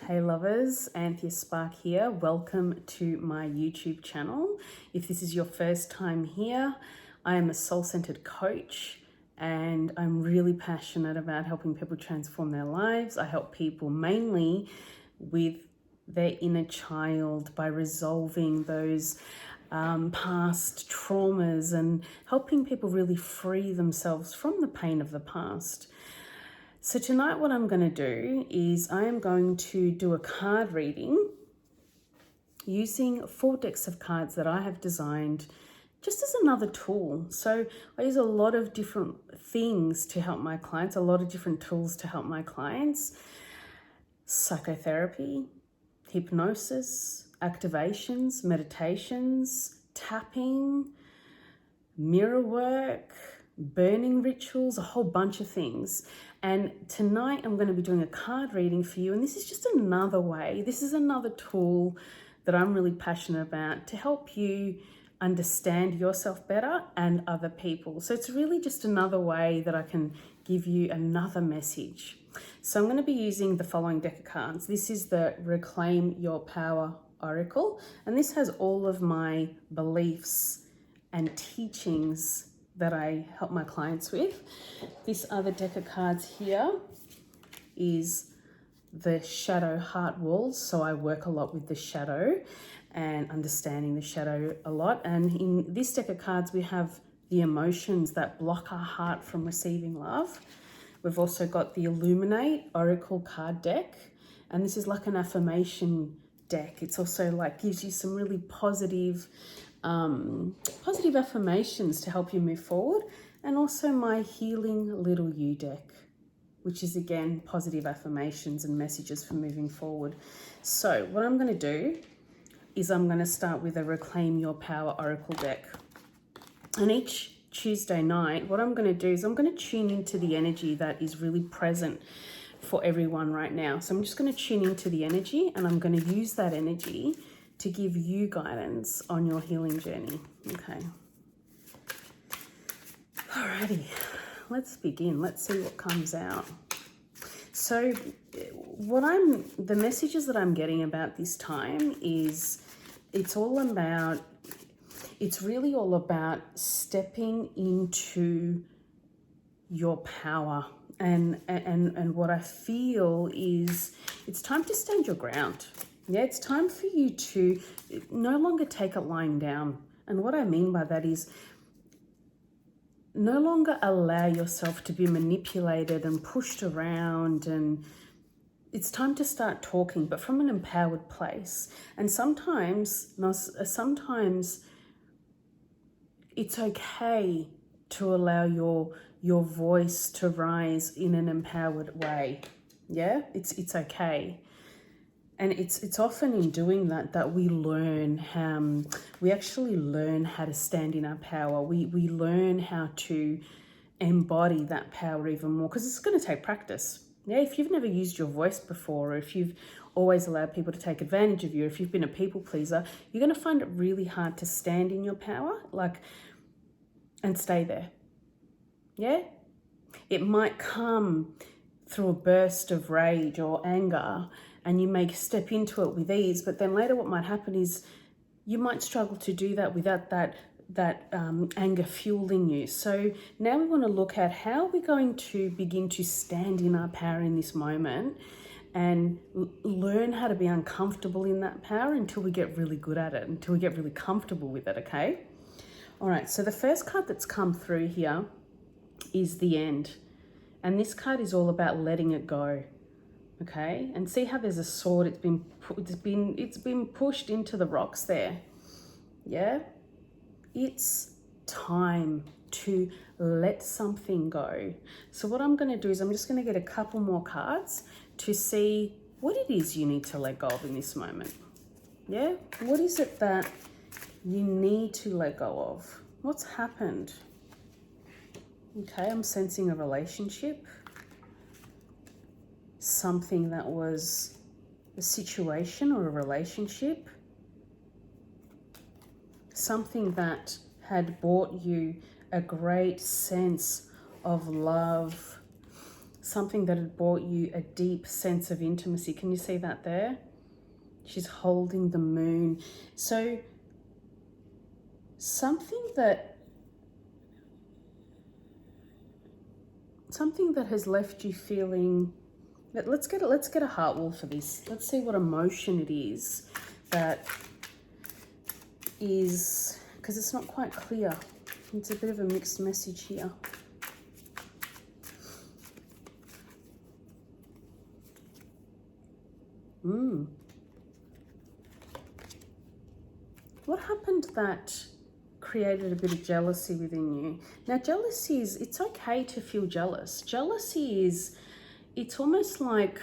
Hey lovers, Anthea Spark here. Welcome to my YouTube channel. If this is your first time here, I am a soul-centered coach and I'm really passionate about helping people transform their lives. I help people mainly with their inner child by resolving those past traumas and helping people really free themselves from the pain of the past. So tonight what I'm going to do is I am going to do a card reading using 4 decks of cards that I have designed just as another tool. So I use a lot of different things to help my clients, a lot of different tools to help my clients. Psychotherapy, hypnosis, activations, meditations, tapping, mirror work, burning rituals, a whole bunch of things. And tonight I'm going to be doing a card reading for you. And this is just another way, this is another tool that I'm really passionate about to help you understand yourself better and other people. So it's really just another way that I can give you another message. So I'm going to be using the following deck of cards. This is the Reclaim Your Power Oracle. And this has all of my beliefs and teachings that I help my clients with. This other deck of cards here is the Shadow Heart Walls. So I work a lot with the shadow and understanding the shadow a lot. And in this deck of cards, we have the emotions that block our heart from receiving love. We've also got the Illuminate Oracle card deck. And this is like an affirmation deck. It's also like gives you some really positive affirmations to help you move forward, and also my Healing Little You deck, which is again positive affirmations and messages for moving forward. So what I'm going to do is I'm going to start with a Reclaim Your Power Oracle deck, and each Tuesday night what I'm going to do is I'm going to tune into the energy that is really present for everyone right now. So I'm just going to tune into the energy and I'm going to use that energy to give you guidance on your healing journey. Okay. Alrighty, let's begin. Let's see what comes out. So the messages that I'm getting about this time is it's really all about stepping into your power. And what I feel is it's time to stand your ground. Yeah, it's time for you to no longer take it lying down. And what I mean by that is no longer allow yourself to be manipulated and pushed around. And it's time to start talking, but from an empowered place. And sometimes it's okay to allow your voice to rise in an empowered way. Yeah, it's okay. And it's often in doing that we learn we actually learn how to stand in our power. We learn how to embody that power even more, because it's going to take practice. Yeah, if you've never used your voice before, or if you've always allowed people to take advantage of you, if you've been a people pleaser, you're going to find it really hard to stand in your power, and stay there. Yeah, it might come through a burst of rage or anger, and you may step into it with ease, but then later what might happen is you might struggle to do that without that anger fueling you. So now we want to look at how we're going to begin to stand in our power in this moment and learn how to be uncomfortable in that power until we get really good at it, until we get really comfortable with it, okay? All right, so the first card that's come through here is the End. And this card is all about letting it go. Okay, and see how there's a sword, it's been pushed into the rocks there. Yeah, it's time to let something go. So what I'm going to do is I'm just going to get a couple more cards to see what it is you need to let go of in this moment. Yeah, what is it that you need to let go of? What's happened? Okay, I'm sensing a relationship, something that was a situation or a relationship, something that had brought you a great sense of love, something that had brought you a deep sense of intimacy. Can you see that there? She's holding the moon. So something that has left you feeling, let's get a heart wall for this. Let's see what emotion it is that is, because it's not quite clear. It's a bit of a mixed message here. What happened that created a bit of jealousy within you? Now, jealousy is, it's okay to feel jealous. Jealousy is, it's almost like,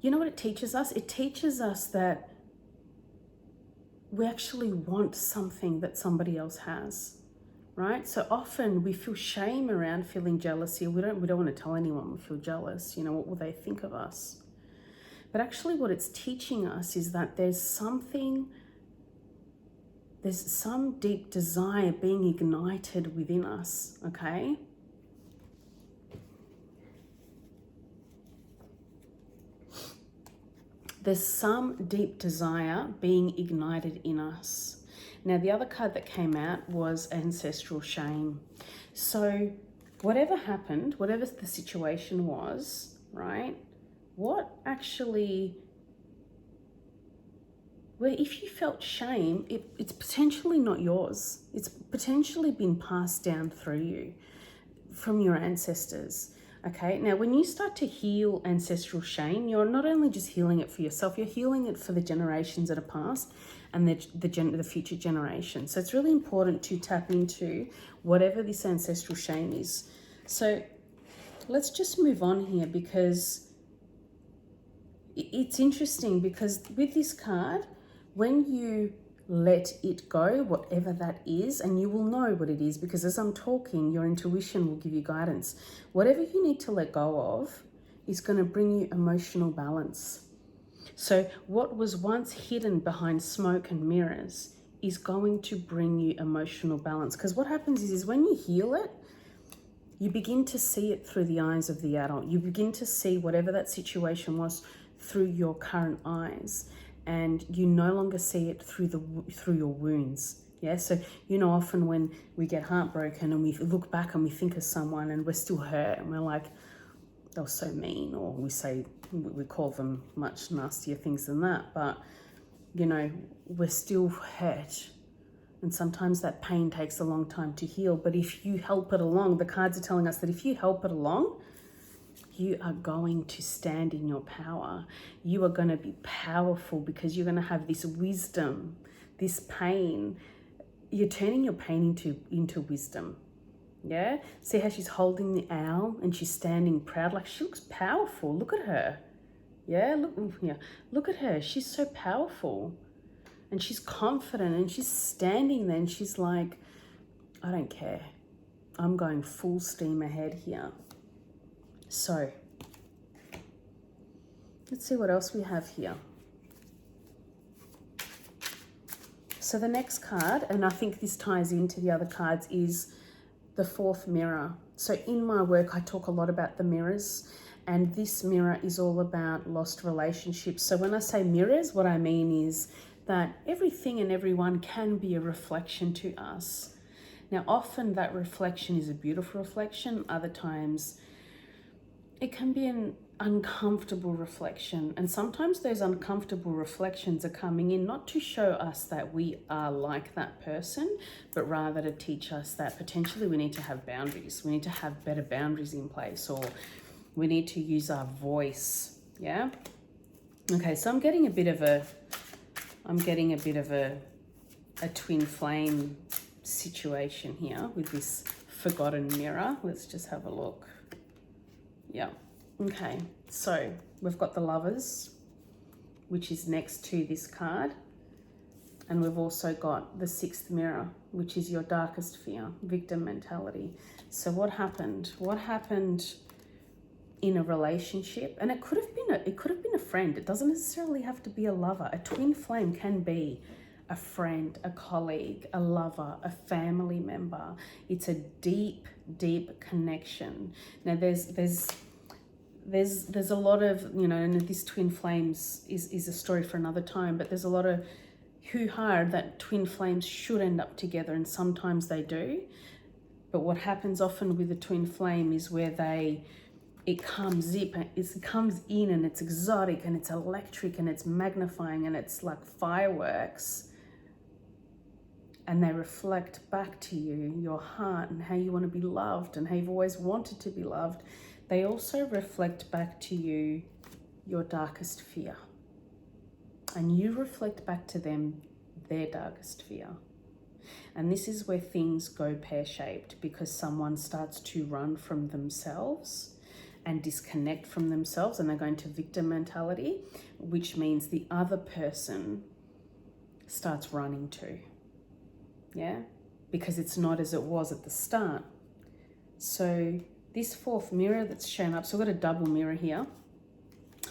you know what it teaches us? It teaches us that we actually want something that somebody else has, right? So often we feel shame around feeling jealousy. We don't want to tell anyone we feel jealous. You know, what will they think of us? But actually what it's teaching us is that there's some deep desire being ignited within us, okay? There's some deep desire being ignited in us. Now, the other card that came out was ancestral shame. So whatever happened, whatever the situation was, right? What actually, where if you felt shame, it's potentially not yours. It's potentially been passed down through you from your ancestors. Okay, now when you start to heal ancestral shame, you're not only just healing it for yourself, you're healing it for the generations that are past and the future generations. So it's really important to tap into whatever this ancestral shame is. So let's just move on here, because it's interesting, because with this card, when you let it go, whatever that is, and you will know what it is, because as I'm talking, your intuition will give you guidance. Whatever you need to let go of is going to bring you emotional balance. So what was once hidden behind smoke and mirrors is going to bring you emotional balance. Because what happens is when you heal it, you begin to see it through the eyes of the adult. You begin to see whatever that situation was through your current eyes, and you no longer see it through your wounds. Yeah, so you know, often when we get heartbroken and we look back and we think of someone and we're still hurt and we're like, they were so mean, or we call them much nastier things than that, but you know, we're still hurt. And sometimes that pain takes a long time to heal. But if you help it along, the cards are telling us that if you help it along, you are going to stand in your power. You are going to be powerful, because you're going to have this wisdom, this pain. You're turning your pain into wisdom. Yeah? See how she's holding the owl and she's standing proud? Like, she looks powerful. Look at her. Yeah? Look at her. She's so powerful. And she's confident, and she's standing there and she's like, I don't care. I'm going full steam ahead here. So, let's see what else we have here. So the next card, and I think this ties into the other cards, is the fourth mirror. So in my work, I talk a lot about the mirrors, and this mirror is all about lost relationships. So when I say mirrors, what I mean is that everything and everyone can be a reflection to us. Now, often that reflection is a beautiful reflection. Other times it can be an uncomfortable reflection. And sometimes those uncomfortable reflections are coming in not to show us that we are like that person, but rather to teach us that potentially we need to have boundaries. We need to have better boundaries in place, or we need to use our voice. Yeah? Okay, so I'm getting a bit of a twin flame situation here with this forgotten mirror. Let's just have a look. Yeah. Okay. So we've got the Lovers, which is next to this card. And we've also got the sixth mirror, which is your darkest fear, victim mentality. So what happened? What happened in a relationship? And it could have been a friend. It doesn't necessarily have to be a lover. A twin flame can be a friend, a colleague, a lover, a family member. It's a deep, deep connection. Now there's a lot of, you know, and this twin flames is a story for another time, but there's a lot of hoo-ha that twin flames should end up together, and sometimes they do. But what happens often with a twin flame is where it comes in and it's exotic and it's electric and it's magnifying and it's like fireworks, and they reflect back to you your heart and how you want to be loved and how you've always wanted to be loved. They also reflect back to you your darkest fear, and you reflect back to them their darkest fear. And this is where things go pear-shaped, because someone starts to run from themselves and disconnect from themselves, and they're going to victim mentality, which means the other person starts running too. Yeah, because it's not as it was at the start. So this fourth mirror that's shown up, so I've got a double mirror here,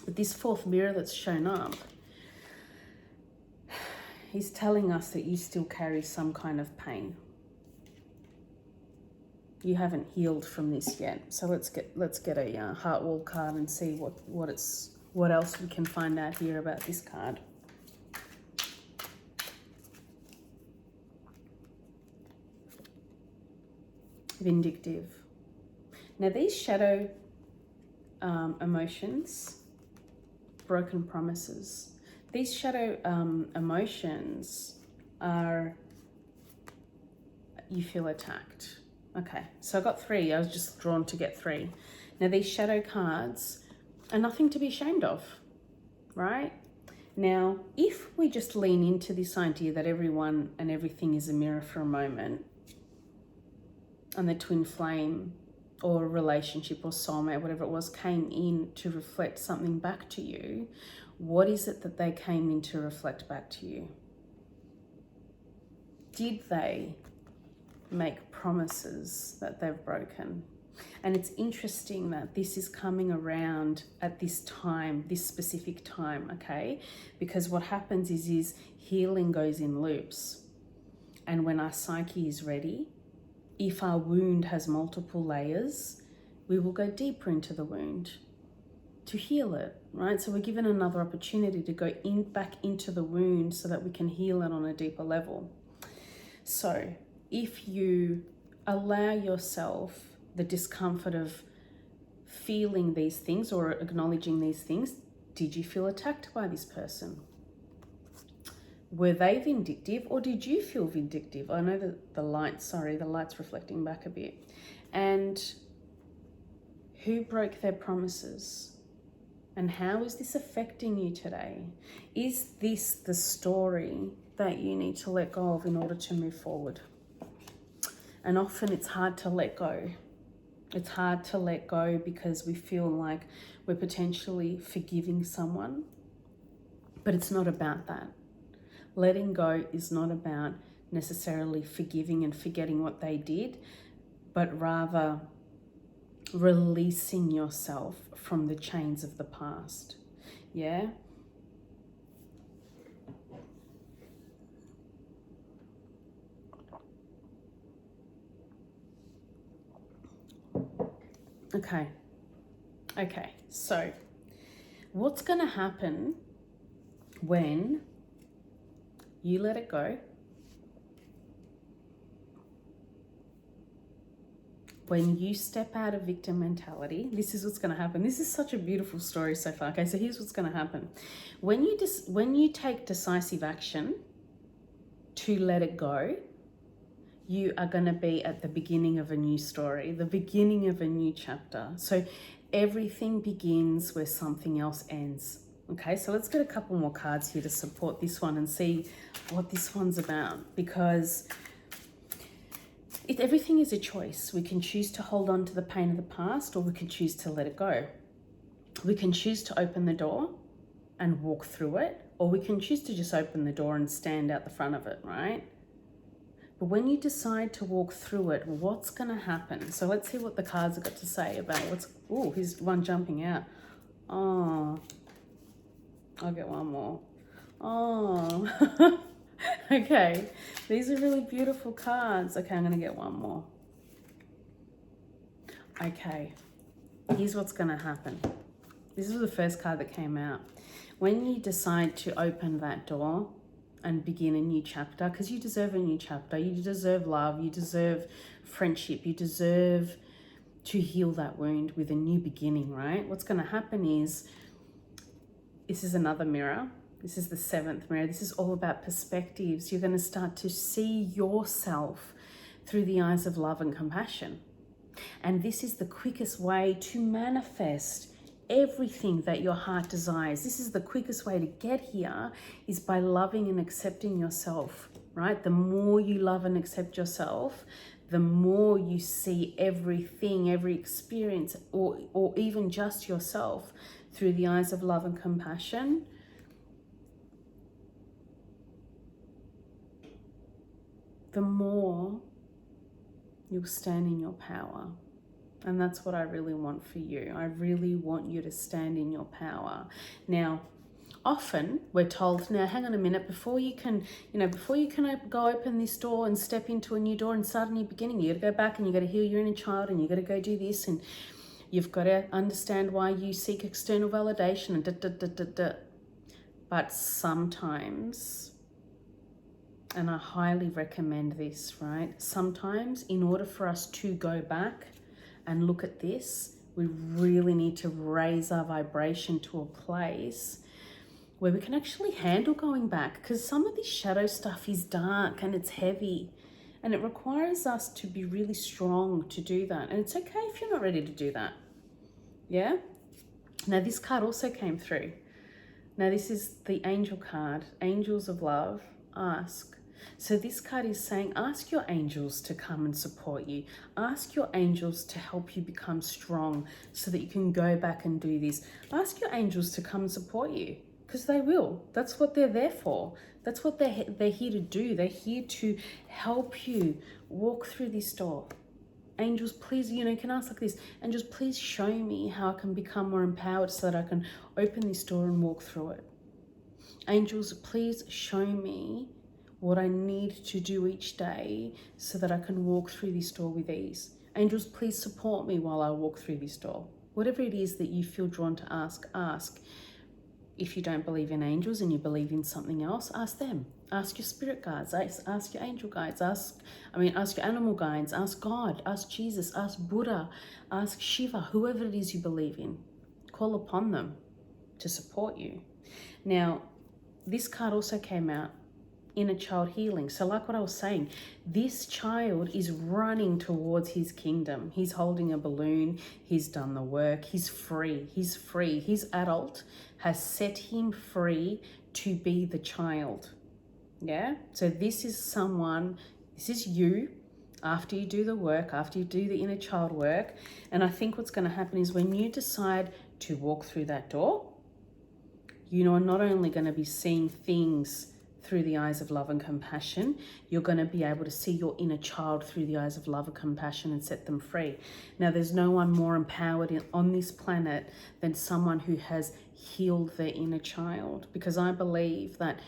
but this fourth mirror that's shown up, he's telling us that you still carry some kind of pain. You haven't healed from this yet. So let's get a heart wall card and see what else we can find out here about this card. Vindictive. Now these shadow emotions, broken promises. These shadow emotions are, you feel attacked. Okay, so I got 3. I was just drawn to get 3. Now these shadow cards are nothing to be ashamed of, right? Now, if we just lean into this idea that everyone and everything is a mirror for a moment, and the twin flame or relationship or soulmate, whatever it was, came in to reflect something back to you, what is it that they came in to reflect back to you? Did they make promises that they've broken? And it's interesting that this is coming around at this time, this specific time, okay? Because what happens is healing goes in loops. And when our psyche is ready, if our wound has multiple layers, we will go deeper into the wound to heal it, right? So we're given another opportunity to go back into the wound so that we can heal it on a deeper level. So if you allow yourself the discomfort of feeling these things or acknowledging these things, did you feel attacked by this person? Were they vindictive, or did you feel vindictive? I know that the light's reflecting back a bit. And who broke their promises? And how is this affecting you today? Is this the story that you need to let go of in order to move forward? And often it's hard to let go. It's hard to let go because we feel like we're potentially forgiving someone, but it's not about that. Letting go is not about necessarily forgiving and forgetting what they did, but rather releasing yourself from the chains of the past. Yeah? Okay, so what's going to happen when you let it go? When you step out of victim mentality, this is what's going to happen. This is such a beautiful story so far. Okay, so here's what's going to happen. When you take decisive action to let it go, you are going to be at the beginning of a new story, the beginning of a new chapter. So everything begins where something else ends. Okay, so let's get a couple more cards here to support this one and see what this one's about, because everything is a choice. We can choose to hold on to the pain of the past, or we can choose to let it go. We can choose to open the door and walk through it, or we can choose to just open the door and stand out the front of it, right? But when you decide to walk through it, what's going to happen? So let's see what the cards have got to say about here's one jumping out. Oh, I'll get one more. Oh, Okay, these are really beautiful cards. Okay, I'm going to get one more. Okay, here's what's going to happen. This is the first card that came out. When you decide to open that door and begin a new chapter, because you deserve a new chapter, you deserve love, you deserve friendship, you deserve to heal that wound with a new beginning, right? What's going to happen is, this is another mirror. This is the 7th mirror. This is all about perspectives. You're going to start to see yourself through the eyes of love and compassion. And this is the quickest way to manifest everything that your heart desires. This is the quickest way to get here, is by loving and accepting yourself, right? The more you love and accept yourself, the more you see everything, every experience, or even just yourself through the eyes of love and compassion. The more you'll stand in your power. And that's what I really want for you. I really want you to stand in your power. Now, often we're told, now hang on a minute, before you can go open this door and step into a new door and start a new beginning, you got to go back and you got to heal your inner child, and you got to go do this, and you've got to understand why you seek external validation and da. But sometimes, and I highly recommend this, right? Sometimes in order for us to go back and look at this, we really need to raise our vibration to a place where we can actually handle going back, because some of this shadow stuff is dark and it's heavy, and it requires us to be really strong to do that. And it's okay if you're not ready to do that. Yeah? Now this card also came through. Now this is the angel card, angels of love, ask. So this card is saying, ask your angels to come and support you. Ask your angels to help you become strong so that you can go back and do this. Ask your angels to come and support you, because they will. That's what they're there for. That's what they're here to do. They're here to help you walk through this door. Angels, please, you can ask like this. Angels, please show me how I can become more empowered so that I can open this door and walk through it. Angels, please show me what I need to do each day so that I can walk through this door with ease. Angels, please support me while I walk through this door. Whatever it is that you feel drawn to ask. If you don't believe in angels and you believe in something else, ask them. Ask your spirit guides, ask your angel guides, ask your animal guides, ask God, ask Jesus, ask Buddha, ask Shiva, whoever it is you believe in. Call upon them to support you. Now, this card also came out, inner child healing. So like what I was saying, this child is running towards his kingdom. He's holding a balloon. He's done the work. He's free. He's free. His adult has set him free to be the child. Yeah. So this is you after you do the work, after you do the inner child work. And I think what's going to happen is when you decide to walk through that door, you are not only going to be seeing things through the eyes of love and compassion, you're going to be able to see your inner child through the eyes of love and compassion and set them free. Now, there's no one more empowered on this planet than someone who has healed their inner child, because I believe that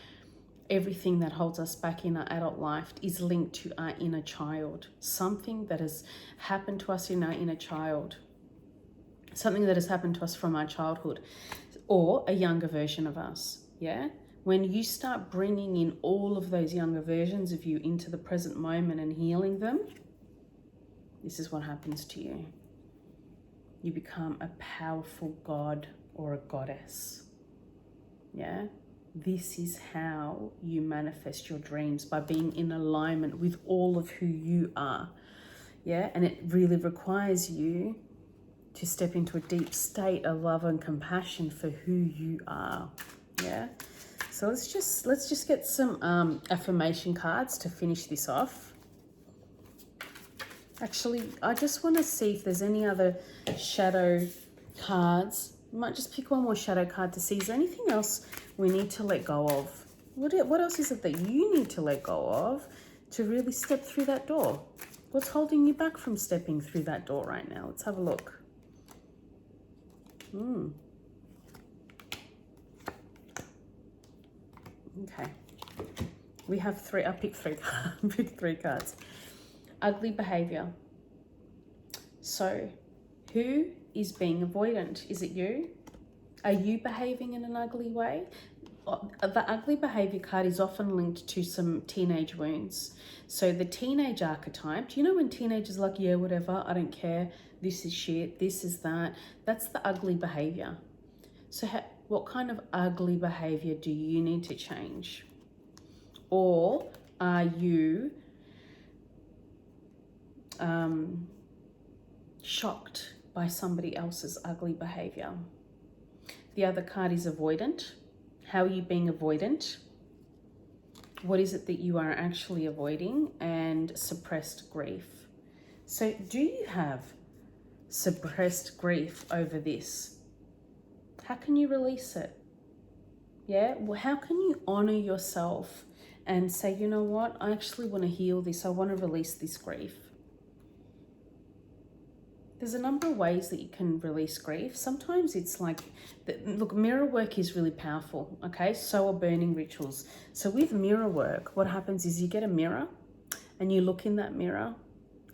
everything that holds us back in our adult life is linked to our inner child. Something that has happened to us in our inner child, something that has happened to us from our childhood, or a younger version of us. Yeah. When you start bringing in all of those younger versions of you into the present moment and healing them, this is what happens to you. You become a powerful god or a goddess. Yeah? This is how you manifest your dreams, by being in alignment with all of who you are. Yeah? And it really requires you to step into a deep state of love and compassion for who you are. Yeah? So let's just get some affirmation cards to finish this off. Actually, I just want to see if there's any other shadow cards. I might just pick one more shadow card to see, is there anything else we need to let go of? What else is it that you need to let go of to really step through that door? What's holding you back from stepping through that door right now? Let's have a look. Okay. We have three. I picked three. Picked three cards. Ugly behavior. So, who is being avoidant? Is it you? Are you behaving in an ugly way? The ugly behavior card is often linked to some teenage wounds. So the teenage archetype, do you know when teenagers are like, yeah, whatever, I don't care, this is shit, this is that? That's the ugly behavior. So what kind of ugly behavior do you need to change? Or are you shocked by somebody else's ugly behavior? The other card is avoidant. How are you being avoidant? What is it that you are actually avoiding? And suppressed grief. So do you have suppressed grief over this? How can you release it? Yeah, well, how can you honor yourself and say, you know what, I actually want to heal this. I want to release this grief. There's a number of ways that you can release grief. Sometimes it's like, look, mirror work is really powerful, okay? So are burning rituals. So with mirror work, what happens is you get a mirror and you look in that mirror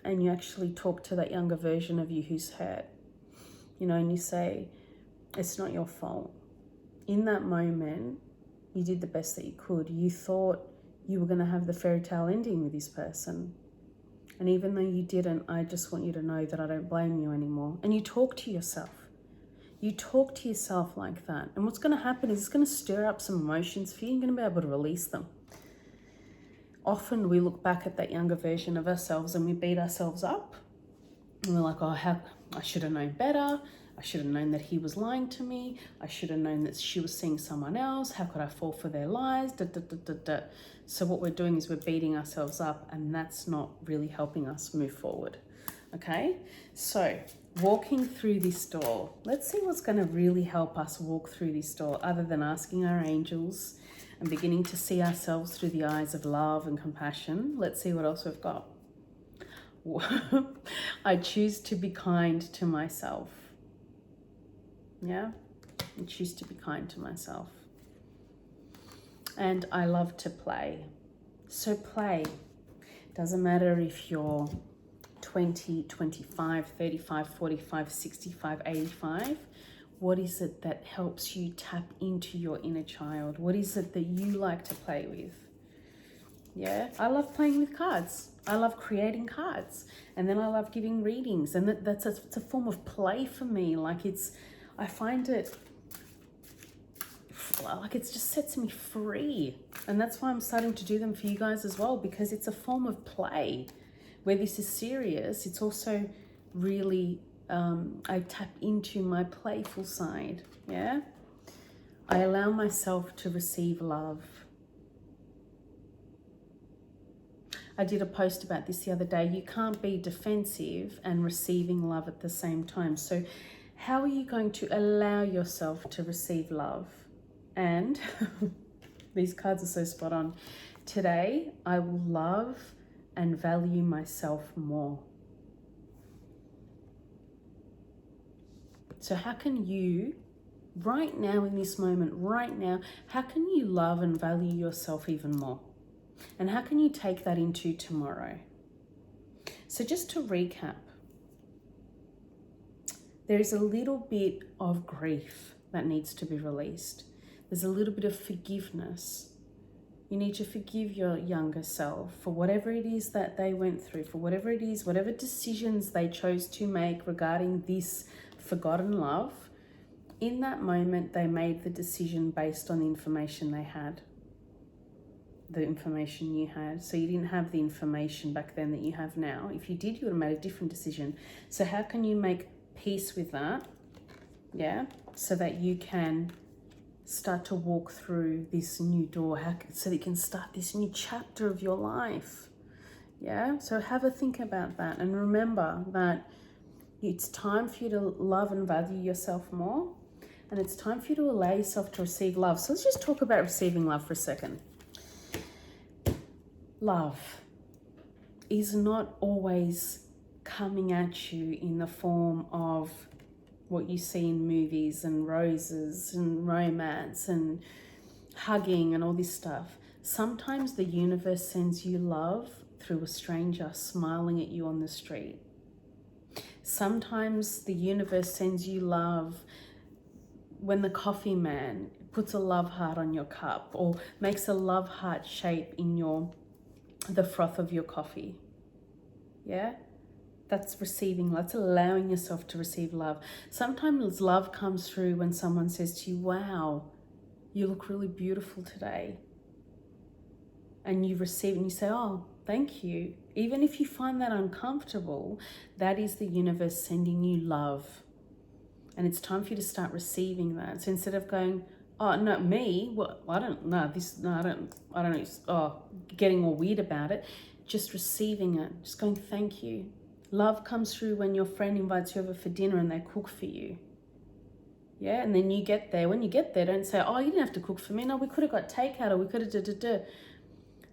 and you actually talk to that younger version of you who's hurt, you know, and you say, it's not your fault. In that moment, you did the best that you could. You thought you were going to have the fairy tale ending with this person. And even though you didn't, I just want you to know that I don't blame you anymore. And you talk to yourself. You talk to yourself like that. And what's going to happen is it's going to stir up some emotions for you. You're going to be able to release them. Often we look back at that younger version of ourselves and we beat ourselves up. And we're like, oh, I should have known better. I should have known that he was lying to me. I should have known that she was seeing someone else. How could I fall for their lies? So what we're doing is we're beating ourselves up, and that's not really helping us move forward. Okay, so walking through this door, let's see what's going to really help us walk through this door, other than asking our angels and beginning to see ourselves through the eyes of love and compassion. Let's see what else we've got. I choose to be kind to myself. Yeah, I choose to be kind to myself. And I love to play. So play. Doesn't matter if you're 20, 25, 35, 45, 65, 85. What is it that helps you tap into your inner child? What is it that you like to play with? Yeah, I love playing with cards. I love creating cards. And then I love giving readings. And it's a form of play for me. I find it like it just sets me free. And that's why I'm starting to do them for you guys as well, because it's a form of play. Where this is serious, it's also really, I tap into my playful side, yeah? I allow myself to receive love. I did a post about this the other day. You can't be defensive and receiving love at the same time. So how are you going to allow yourself to receive love? And these cards are so spot on. Today, I will love and value myself more. So how can you, right now in this moment, right now, how can you love and value yourself even more? And how can you take that into tomorrow? So just to recap, there is a little bit of grief that needs to be released. There's a little bit of forgiveness. You need to forgive your younger self for whatever it is that they went through, for whatever it is, whatever decisions they chose to make regarding this forgotten love. In that moment, they made the decision based on the information they had, the information you had. So you didn't have the information back then that you have now. If you did, you would have made a different decision. So how can you make peace with that? Yeah, so that you can start to walk through this new door, so that you can start this new chapter of your life. Yeah, so have a think about that, and remember that it's time for you to love and value yourself more, and it's time for you to allow yourself to receive love. So let's just talk about receiving love for a second. Love is not always coming at you in the form of what you see in movies and roses and romance and hugging and all this stuff. Sometimes the universe sends you love through a stranger smiling at you on the street. Sometimes the universe sends you love when the coffee man puts a love heart on your cup or makes a love heart shape in the froth of your coffee. Yeah? That's receiving, that's allowing yourself to receive love. Sometimes love comes through when someone says to you, wow, you look really beautiful today. And you receive and you say, oh, thank you. Even if you find that uncomfortable, that is the universe sending you love. And it's time for you to start receiving that. So instead of going, oh, not me, well, I don't know, getting all weird about it, just receiving it, just going, thank you. Love comes through when your friend invites you over for dinner and they cook for you. Yeah, and then you get there. When you get there, don't say, oh, you didn't have to cook for me. No, we could have got takeout or we could have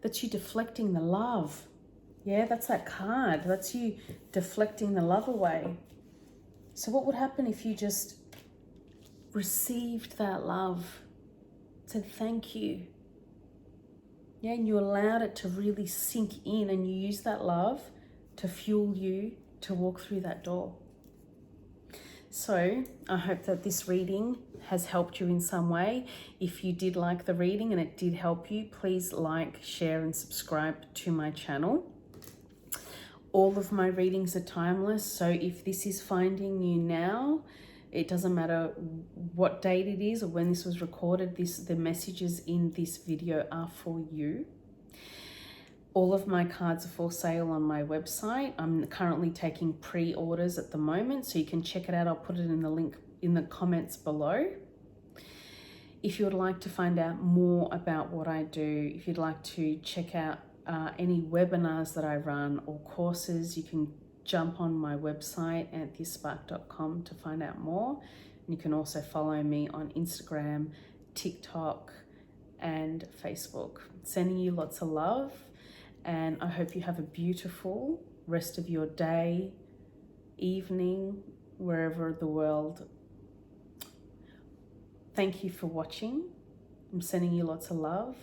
That's you deflecting the love. Yeah, that's that card. That's you deflecting the love away. So what would happen if you just received that love, said thank you? Yeah, and you allowed it to really sink in and you use that love to fuel you to walk through that door. So I hope that this reading has helped you in some way. If you did like the reading and it did help you, please like, share and subscribe to my channel. All of my readings are timeless, so if this is finding you now, it doesn't matter what date it is or when this was recorded, the messages in this video are for you. All of my cards are for sale on my website. I'm currently taking pre-orders at the moment, so you can check it out. I'll put it in the link in the comments below. If you would like to find out more about what I do, if you'd like to check out any webinars that I run or courses, you can jump on my website, antheaspark.com, to find out more. And you can also follow me on Instagram, TikTok, and Facebook. Sending you lots of love. And I hope you have a beautiful rest of your day, evening, wherever the world. Thank you for watching. I'm sending you lots of love.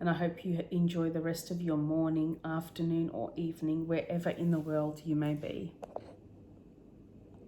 And I hope you enjoy the rest of your morning, afternoon, or evening, wherever in the world you may be.